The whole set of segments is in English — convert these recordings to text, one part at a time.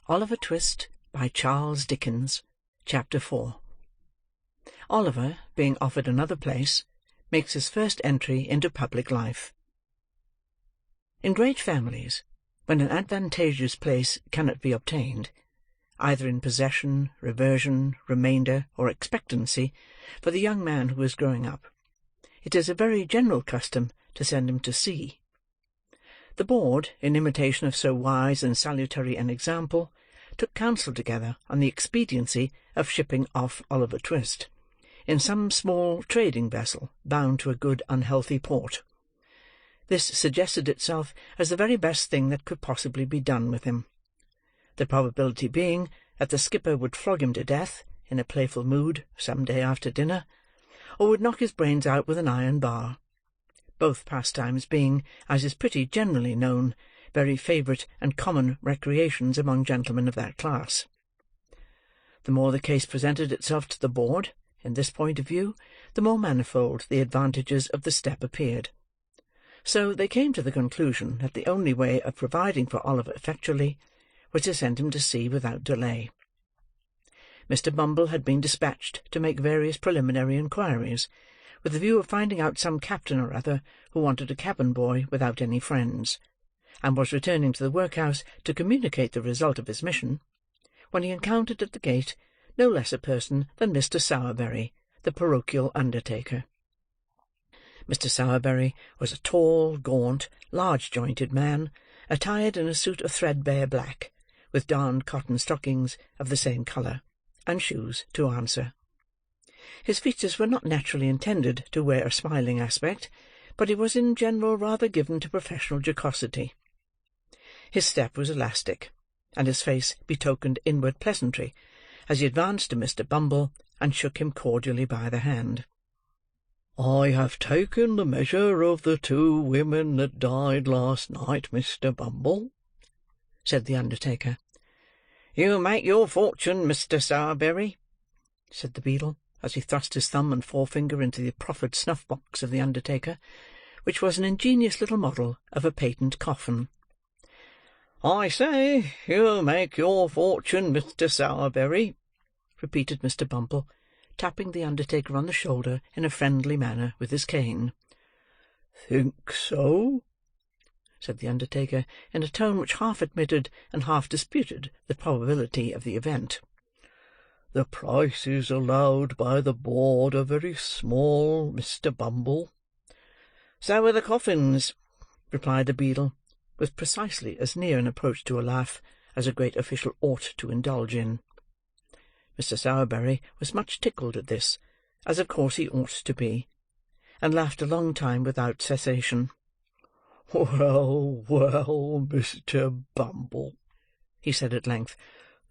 Oliver Twist, by Charles Dickens. Chapter 4. Oliver, being offered another place, makes his first entry into public life. In great families, when an advantageous place cannot be obtained, either in possession, reversion, remainder, or expectancy, for the young man who is growing up, it is a very general custom to send him to sea. The board, in imitation of so wise and salutary an example, took counsel together on the expediency of shipping off Oliver Twist, in some small trading vessel bound to a good unhealthy port. This suggested itself as the very best thing that could possibly be done with him, the probability being that the skipper would flog him to death, in a playful mood, some day after dinner, or would knock his brains out with an iron bar, both pastimes being, as is pretty generally known, very favourite and common recreations among gentlemen of that class. The more the case presented itself to the board, in this point of view, the more manifold the advantages of the step appeared. So they came to the conclusion that the only way of providing for Oliver effectually was to send him to sea without delay. Mr. Bumble had been dispatched to make various preliminary inquiries, with the view of finding out some captain or other who wanted a cabin boy without any friends, and was returning to the workhouse to communicate the result of his mission, when he encountered at the gate no less a person than Mr. Sowerberry, the parochial undertaker. Mr. Sowerberry was a tall, gaunt, large-jointed man, attired in a suit of threadbare black, with darned cotton stockings of the same colour, and shoes to answer. His features were not naturally intended to wear a smiling aspect, but he was in general rather given to professional jocosity. His step was elastic, and his face betokened inward pleasantry, as he advanced to Mr. Bumble, and shook him cordially by the hand. "I have taken the measure of the 2 women that died last night, Mr. Bumble," said the undertaker. "You make your fortune, Mr. Sowerberry," said the beadle, as he thrust his thumb and forefinger into the proffered snuff-box of the undertaker, which was an ingenious little model of a patent coffin. "I say, you make your fortune, Mr. Sowerberry," repeated Mr. Bumble, tapping the undertaker on the shoulder in a friendly manner with his cane. "Think so?" said the undertaker, in a tone which half admitted and half disputed the probability of the event. "The prices allowed by the board are very small, Mr. Bumble." "So are the coffins," replied the beadle, with precisely as near an approach to a laugh as a great official ought to indulge in. Mr. Sowerberry was much tickled at this, as of course he ought to be, and laughed a long time without cessation. "Well, well, Mr. Bumble," he said at length,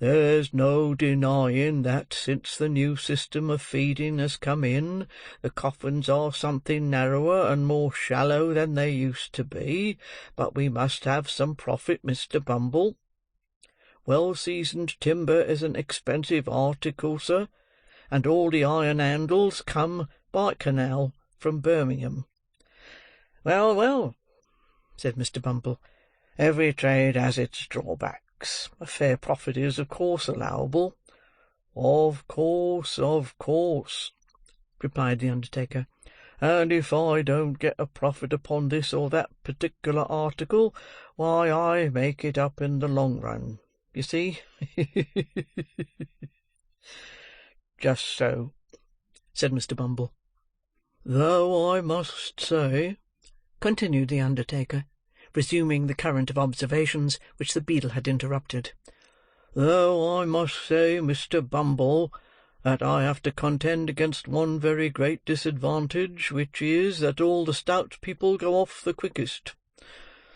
"there's no denying that since the new system of feeding has come in, the coffins are something narrower and more shallow than they used to be, but we must have some profit, Mr. Bumble. Well-seasoned timber is an expensive article, sir, and all the iron handles come by canal from Birmingham." "Well, well," said Mr. Bumble, "every trade has its drawbacks. A fair profit is, of course, allowable." Of course," replied the undertaker. "And if I don't get a profit upon this or that particular article, why, I make it up in the long run. You see?" "Just so," said Mr. Bumble. "Though I must say," continued the undertaker, resuming the current of observations which the beadle had interrupted, "though I must say, Mr. Bumble, that I have to contend against one very great disadvantage, which is that all the stout people go off the quickest.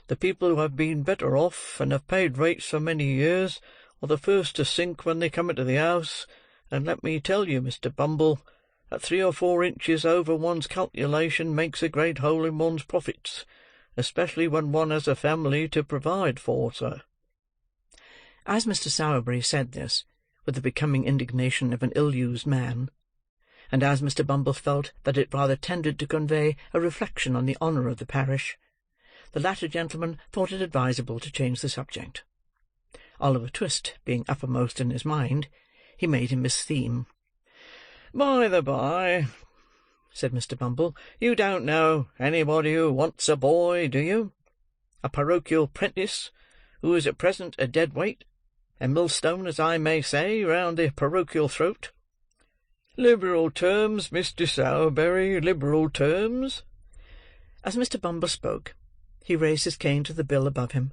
The people who have been better off, and have paid rates for many years, are the first to sink when they come into the house, and let me tell you, Mr. Bumble, that 3 or 4 inches over one's calculation makes a great hole in one's profits, especially when one has a family to provide for, sir." As Mr. Sowerberry said this, with the becoming indignation of an ill-used man, and as Mr. Bumble felt that it rather tended to convey a reflection on the honour of the parish, the latter gentleman thought it advisable to change the subject. Oliver Twist being uppermost in his mind, he made him his theme. "By the by," said Mr. Bumble, "you don't know anybody who wants a boy, do you? A parochial 'prentice, who is at present a dead weight, a millstone, as I may say, round the parochial throat? Liberal terms, Mr. Sowerberry, liberal terms." As Mr. Bumble spoke, he raised his cane to the bill above him,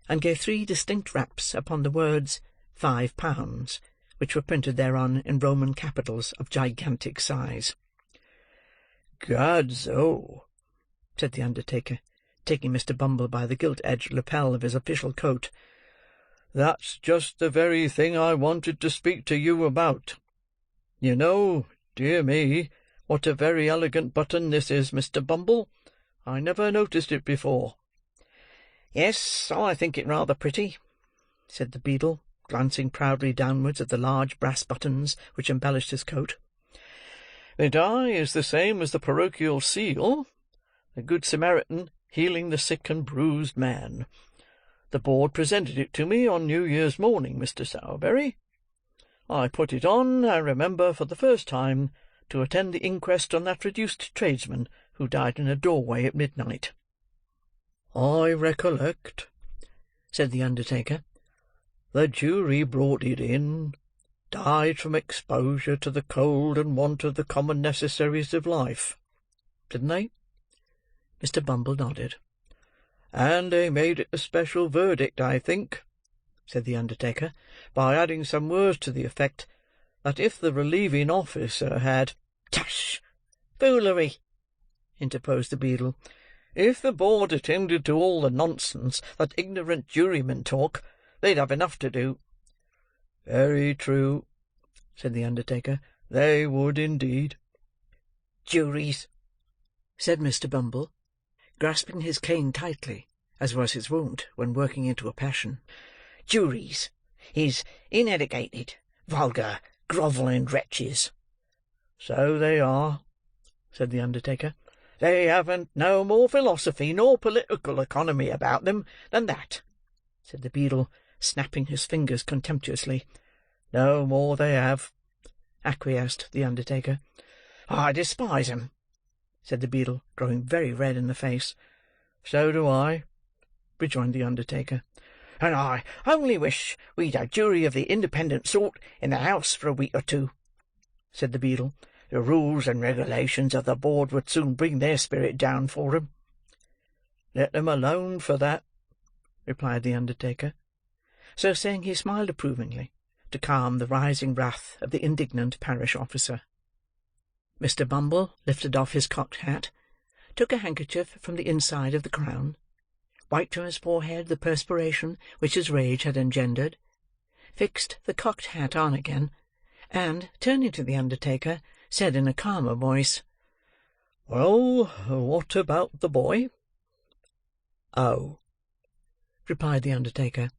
and gave 3 distinct raps upon the words £5, which were printed thereon in Roman capitals of gigantic size. "Gadso," said the undertaker, taking Mr. Bumble by the gilt-edged lapel of his official coat, "that's just the very thing I wanted to speak to you about. You know, dear me, what a very elegant button this is, Mr. Bumble. I never noticed it before." "Yes, I think it rather pretty," said the beadle, glancing proudly downwards at the large brass buttons which embellished his coat. "The die is the same as the parochial seal, the Good Samaritan healing the sick and bruised man. The board presented it to me on New Year's morning, Mr. Sowerberry. I put it on, I remember, for the first time, to attend the inquest on that reduced tradesman who died in a doorway at midnight." "I recollect," said the undertaker. "the jury brought it in. Died from exposure to the cold and want of the common necessaries of life. Didn't they?" Mr. Bumble nodded. "And they made it a special verdict, I think," said the undertaker, "by adding some words to the effect that if the relieving officer had—" "Tush! Foolery!" interposed the beadle. "If the board attended to all the nonsense that ignorant jurymen talk, they'd have enough to do." "Very true," said the undertaker. "They would indeed." "Juries," said Mr. Bumble, grasping his cane tightly, as was his wont when working into a passion. "Juries is ineducated, vulgar, grovelling wretches." "So they are," said the undertaker. "They haven't no more philosophy nor political economy about them than that," said the beadle, snapping his fingers contemptuously. "No more they have," acquiesced the undertaker. "I despise 'em," said the beadle, growing very red in the face. "So do I," rejoined the undertaker. "And I only wish we'd a jury of the independent sort in the house for a week or two," said the beadle. "The rules and regulations of the board would soon bring their spirit down for 'em." "Let them alone for that," replied the undertaker. So saying, he smiled approvingly, to calm the rising wrath of the indignant parish officer. Mr. Bumble lifted off his cocked hat, took a handkerchief from the inside of the crown, wiped from his forehead the perspiration which his rage had engendered, fixed the cocked hat on again, and, turning to the undertaker, said in a calmer voice, "Well, what about the boy?" "Oh," replied the undertaker,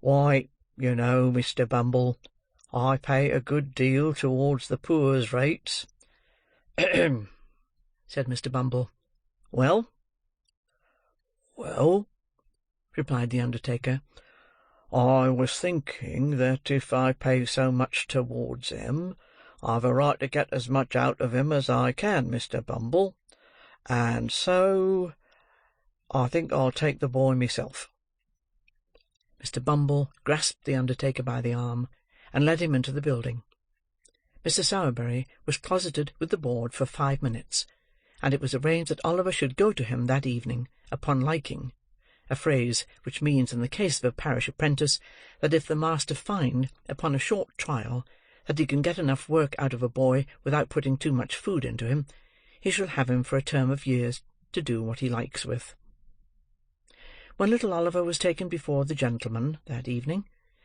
"why, you know, Mr. Bumble, I pay a good deal towards the poor's rates." "Ahem!" said Mr. Bumble. "Well?" "Well," replied the undertaker, "I was thinking that if I pay so much towards him, I've a right to get as much out of him as I can, Mr. Bumble, and so I think I'll take the boy myself." Mr. Bumble grasped the undertaker by the arm, and led him into the building. Mr. Sowerberry was closeted with the board for 5 minutes, and it was arranged that Oliver should go to him that evening, upon liking, a phrase which means in the case of a parish apprentice, that if the master find, upon a short trial, that he can get enough work out of a boy without putting too much food into him, he shall have him for a term of years to do what he likes with. When little Oliver was taken before the gentleman that evening,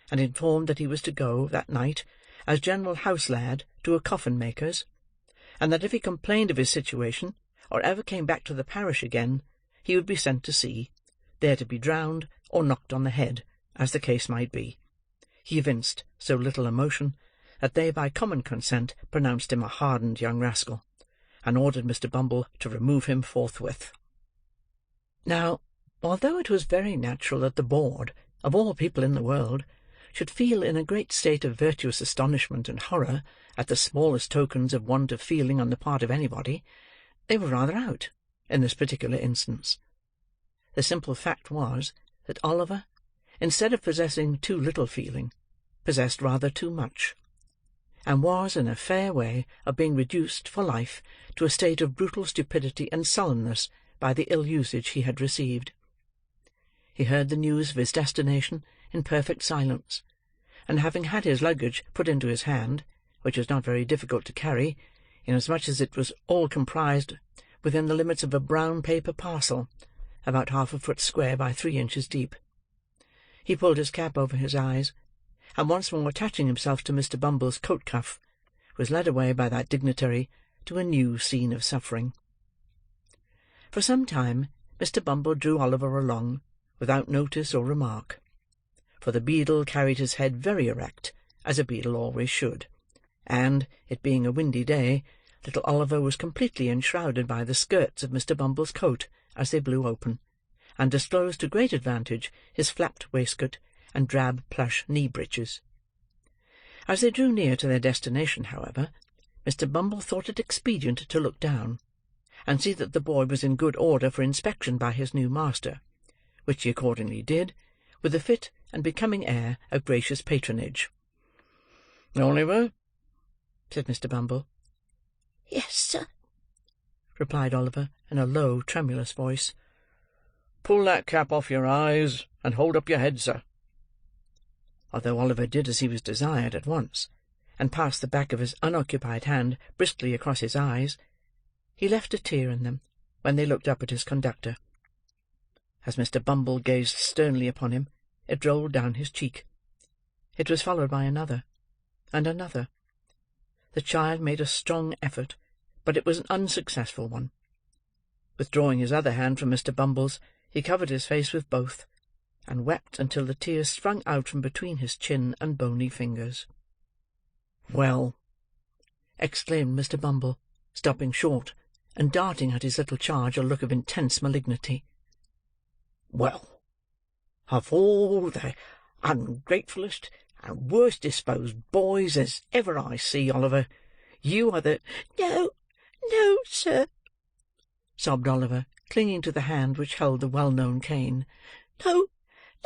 and informed that he was to go, that night, as general house-lad to a coffin-maker's, and that if he complained of his situation, or ever came back to the parish again, he would be sent to sea, there to be drowned or knocked on the head, as the case might be, he evinced so little emotion that they by common consent pronounced him a hardened young rascal, and ordered Mr. Bumble to remove him forthwith. Now, although it was very natural that the board, of all people in the world, should feel in a great state of virtuous astonishment and horror at the smallest tokens of want of feeling on the part of anybody, they were rather out, in this particular instance. The simple fact was, that Oliver, instead of possessing too little feeling, possessed rather too much, and was in a fair way of being reduced for life to a state of brutal stupidity and sullenness by the ill usage he had received. He heard the news of his destination in perfect silence, and having had his luggage put into his hand, which was not very difficult to carry, inasmuch as it was all comprised within the limits of a brown paper parcel, about 1/2 foot square by 3 inches deep, he pulled his cap over his eyes, and once more attaching himself to Mr. Bumble's coat-cuff, was led away by that dignitary to a new scene of suffering. For some time, Mr. Bumble drew Oliver along, without notice or remark, for the beadle carried his head very erect, as a beadle always should, and, it being a windy day, little Oliver was completely enshrouded by the skirts of Mr. Bumble's coat as they blew open, and disclosed to great advantage his flapped waistcoat and drab plush knee-breeches. As they drew near to their destination, however, Mr. Bumble thought it expedient to look down, and see that the boy was in good order for inspection by his new master, which he accordingly did, with a fit and becoming air of gracious patronage. "Oliver," said Mr. Bumble. "Yes, sir," replied Oliver, in a low, tremulous voice. "pull that cap off your eyes, and hold up your head, sir." Although Oliver did as he was desired at once, and passed the back of his unoccupied hand briskly across his eyes, he left a tear in them when they looked up at his conductor. As Mr. Bumble gazed sternly upon him, it rolled down his cheek. It was followed by another, and another. The child made a strong effort, but it was an unsuccessful one. Withdrawing his other hand from Mr. Bumble's, he covered his face with both, and wept until the tears sprung out from between his chin and bony fingers. "Well," exclaimed Mr. Bumble, stopping short, and darting at his little charge a look of intense malignity. "Well, of all the ungratefullest and worst disposed boys as ever I see, Oliver, you are the—" "No, no, sir," sobbed Oliver, clinging to the hand which held the well-known cane. "No,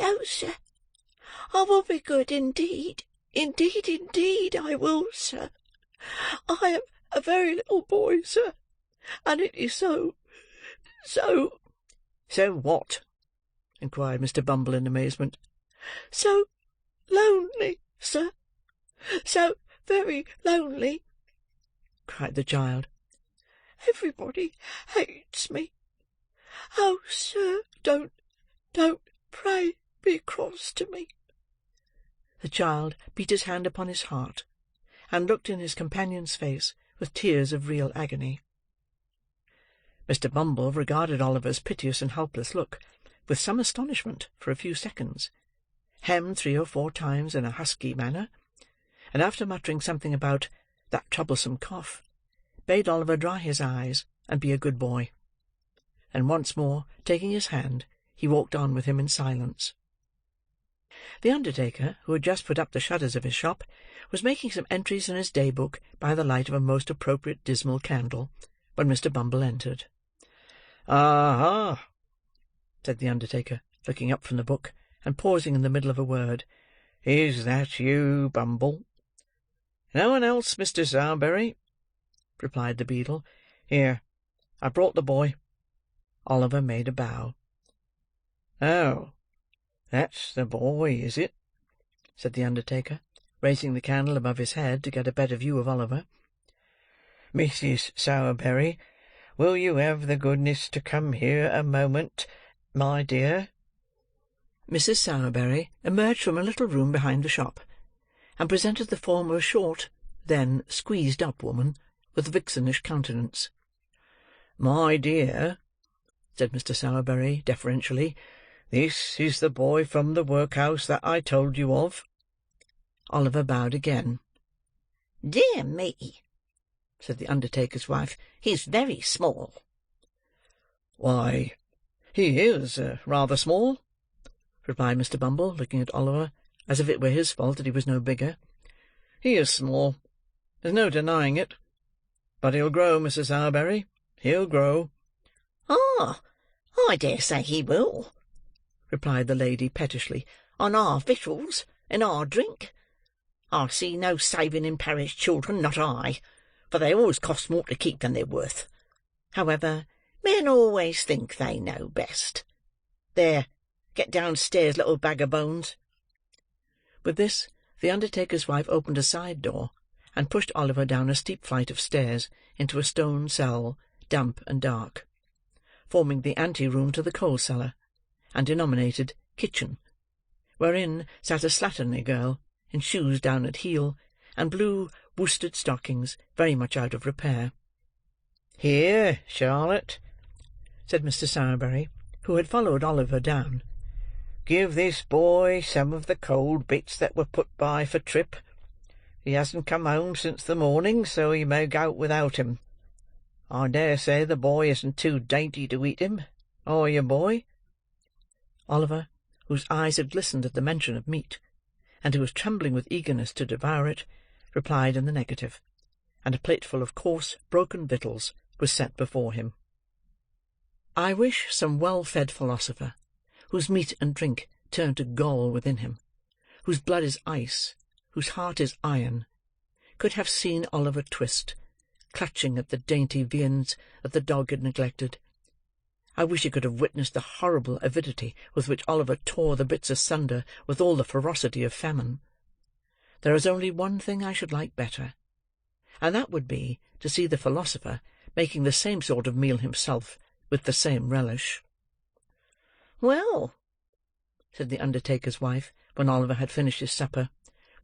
no, sir. I will be good indeed. Indeed, indeed, I will, sir. I am a very little boy, sir, and it is so— "So what?" inquired Mr. Bumble in amazement. "So lonely, sir. So very lonely," cried the child. "Everybody hates me. Oh, sir, don't pray be cross to me." The child beat his hand upon his heart, and looked in his companion's face with tears of real agony. Mr. Bumble regarded Oliver's piteous and helpless look with some astonishment for a few seconds, hemmed 3 or 4 times in a husky manner, and after muttering something about that troublesome cough, bade Oliver dry his eyes and be a good boy. And once more taking his hand, he walked on with him in silence. The undertaker, who had just put up the shutters of his shop, was making some entries in his day-book by the light of a most appropriate dismal candle, when Mr. Bumble entered. "Aha!" said the undertaker, looking up from the book, and pausing in the middle of a word. "Is that you, Bumble?" "No one else, Mr. Sowerberry," replied the beadle. "Here, I brought the boy." Oliver made a bow. "Oh, that's the boy, is it?" said the undertaker, raising the candle above his head to get a better view of Oliver. "Mrs. Sowerberry, will you have the goodness to come here a moment, my dear?" Mrs. Sowerberry emerged from a little room behind the shop, and presented the form of a short, then squeezed-up woman, with a vixenish countenance. "My dear," said Mr. Sowerberry, deferentially, "this is the boy from the workhouse that I told you of." Oliver bowed again. "Dear me," said the undertaker's wife, "he's very small." "Why, he is rather small," replied Mr. Bumble, looking at Oliver, as if it were his fault that he was no bigger. "He is small. There's no denying it. But he'll grow, Mrs. Sowerberry. He'll grow." "Ah, I dare say he will," replied the lady pettishly, "on our victuals and our drink. I see no saving in parish children, not I, for they always cost more to keep than they're worth. However, men always think they know best. There, get downstairs, little bag of bones." With this, the undertaker's wife opened a side door, and pushed Oliver down a steep flight of stairs into a stone cell, damp and dark, forming the ante-room to the coal-cellar, and denominated kitchen, wherein sat a slatternly girl, in shoes down at heel, and blue worsted stockings very much out of repair. "Here, Charlotte," said Mr. Sowerberry, who had followed Oliver down. "Give this boy some of the cold bits that were put by for Trip. He hasn't come home since the morning, so he may go without him. I dare say the boy isn't too dainty to eat him, are you, boy?" Oliver, whose eyes had glistened at the mention of meat, and who was trembling with eagerness to devour it, replied in the negative, and a plateful of coarse, broken victuals was set before him. I wish some well-fed philosopher, whose meat and drink turn to gall within him, whose blood is ice, whose heart is iron, could have seen Oliver Twist, clutching at the dainty viands that the dog had neglected. I wish he could have witnessed the horrible avidity with which Oliver tore the bits asunder with all the ferocity of famine. There is only one thing I should like better, and that would be to see the philosopher making the same sort of meal himself, with the same relish. "Well," said the undertaker's wife, when Oliver had finished his supper,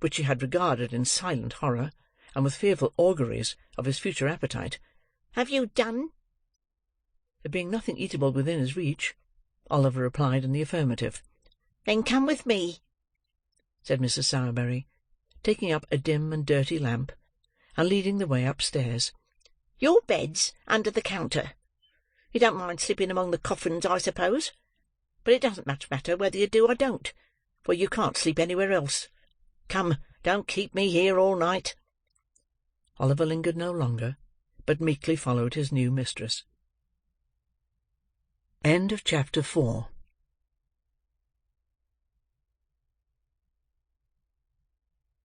which she had regarded in silent horror, and with fearful auguries of his future appetite, "have you done?" There being nothing eatable within his reach, Oliver replied in the affirmative. "Then come with me," said Mrs. Sowerberry, taking up a dim and dirty lamp, and leading the way upstairs. "Your bed's under the counter. You don't mind sleeping among the coffins, I suppose? But it doesn't much matter whether you do or don't, for you can't sleep anywhere else. Come, don't keep me here all night." Oliver lingered no longer, but meekly followed his new mistress. Chapter 4